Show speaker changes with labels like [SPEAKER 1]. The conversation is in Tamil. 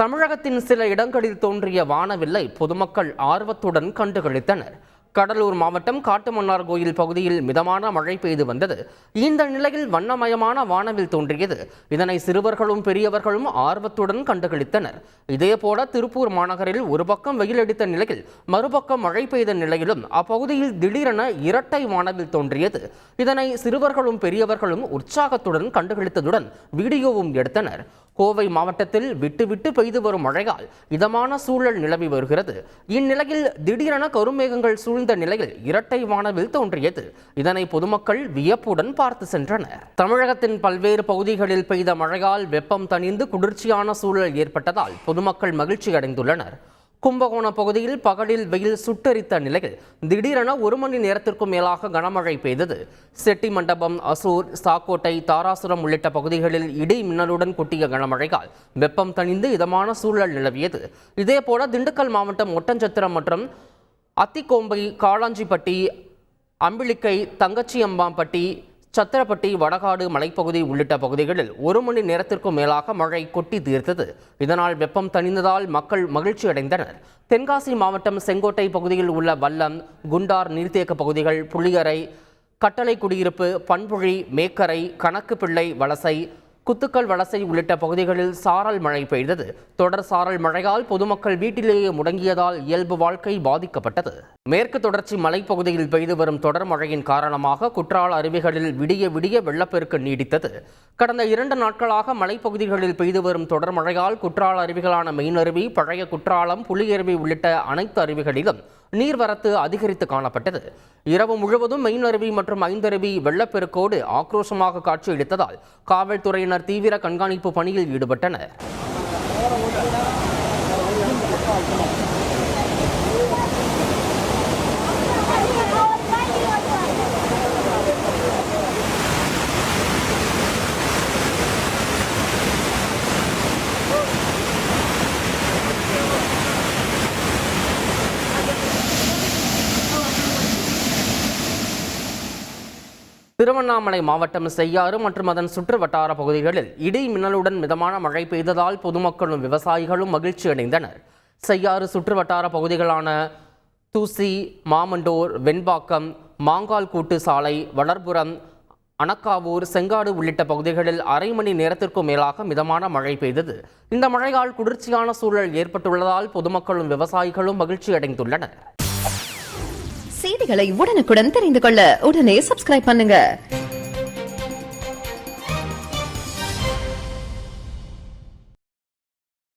[SPEAKER 1] தமிழகத்தின் சில இடங்களில் தோன்றிய வானவில்லை பொதுமக்கள் ஆர்வத்துடன் கண்டுகளித்தனர். கடலூர் மாவட்டம் காட்டுமன்னார்கோயில் பகுதியில் மிதமான மழை பெய்து வந்தது. இந்த நிலையில் வண்ணமயமான வானவில் தோன்றியது. இதனை சிறுவர்களும் பெரியவர்களும் ஆர்வத்துடன் கண்டுகளித்தனர். இதேபோல திருப்பூர் மாநகரில் ஒரு பக்கம் வெயில் அடித்த நிலையில் மறுபக்கம் மழை பெய்த நிலையிலும் அப்பகுதியில் திடீரென இரட்டை வானவில் தோன்றியது. இதனை சிறுவர்களும் பெரியவர்களும் உற்சாகத்துடன் கண்டுகளித்ததுடன் வீடியோவும் எடுத்தனர். கோவை மாவட்டத்தில் விட்டு பெய்து வரும் மழையால் இதமான சூழல் நிலவி வருகிறது. இந்நிலையில் திடீரென கருமேகங்கள் சூழ்ந்த நிலையில் இரட்டை வானவில் தோன்றியது. இதனை பொதுமக்கள் வியப்புடன் பார்த்து சென்றனர். தமிழகத்தின் பல்வேறு பகுதிகளில் பெய்த மழையால் வெப்பம் தணிந்து குளிர்ச்சியான சூழல் ஏற்பட்டதால் பொதுமக்கள் மகிழ்ச்சி அடைந்துள்ளனர். கும்பகோணம் பகுதியில் பகலில் வெயில் சுட்டெரித்த நிலையில் திடீரென 1 மணி நேரத்திற்கும் மேலாக கனமழை பெய்தது. செட்டிமண்டபம், அசூர், சாக்கோட்டை, தாராசுரம் உள்ளிட்ட பகுதிகளில் இடி மின்னலுடன் கொட்டிய கனமழையால் வெப்பம் தணிந்து இதமான சூழல் நிலவியது. இதேபோல திண்டுக்கல் மாவட்டம் ஒட்டஞ்சத்திரம் மற்றும் அத்திக்கோம்பை, காளாஞ்சிப்பட்டி, அம்பிளிக்கை, தங்கச்சியம்பாம்பட்டி, சத்திரப்பட்டி, வடகாடு மலைப்பகுதி உள்ளிட்ட பகுதிகளில் 1 மணி நேரத்திற்கும் மேலாக மழை கொட்டி தீர்த்தது. இதனால் வெப்பம் தணிந்ததால் மக்கள் மகிழ்ச்சி அடைந்தனர். தென்காசி மாவட்டம் செங்கோட்டை பகுதியில் உள்ள வல்லம், குண்டார் நீர்த்தேக்க பகுதிகள், புளியரை, கட்டளை குடியிருப்பு, பண்புழி, மேக்கரை, கணக்கு பிள்ளை வலசை, குத்துக்கல் வலசை உள்ளிட்ட பகுதிகளில் சாரல் மழை பெய்தது. தொடர் சாரல் மழையால் பொதுமக்கள் வீட்டிலேயே முடங்கியதால் இயல்பு வாழ்க்கை பாதிக்கப்பட்டது. மேற்கு தொடர்ச்சி மலைப்பகுதியில் பெய்து வரும் தொடர் மழையின் காரணமாக குற்றால அருவிகளில் விடிய வெள்ளப்பெருக்கு நீடித்தது. கடந்த 2 நாட்களாக மலைப்பகுதிகளில் பெய்து வரும் தொடர் மழையால் குற்றால அருவிகளான மெயின் அருவி, பழைய குற்றாலம், புலியருவி உள்ளிட்ட அனைத்து அருவிகளிலும் நீர்வரத்து அதிகரித்து காணப்பட்டது. இரவு முழுவதும் மெயின் அருவி மற்றும் ஐந்தருவி வெள்ளப்பெருக்கோடு ஆக்ரோஷமாக காட்சியளித்ததால் காவல்துறையினர் தீவிர கண்காணிப்பு பணியில் ஈடுபட்டனர். திருவண்ணாமலை மாவட்டம் செய்யாறு மற்றும் அதன் சுற்று வட்டார பகுதிகளில் இடி மின்னலுடன் மிதமான மழை பெய்ததால் பொதுமக்களும் விவசாயிகளும் மகிழ்ச்சி அடைந்தனர். செய்யாறு சுற்று வட்டார பகுதிகளான தூசி, மாமண்டோர், வெண்பாக்கம், மாங்கால்கூட்டு சாலை, வளர்புரம், அணக்காவூர், செங்காடு உள்ளிட்ட பகுதிகளில் அரை மணி நேரத்திற்கும் மேலாக மிதமான மழை பெய்தது. இந்த மழையால் குளிர்ச்சியான சூழல் ஏற்பட்டுள்ளதால் பொதுமக்களும் விவசாயிகளும் மகிழ்ச்சி அடைந்துள்ளனர்.
[SPEAKER 2] செய்திகளை உடனுக்குடன் தெரிந்து கொள்ள உடனே சப்ஸ்கிரைப் பண்ணுங்க.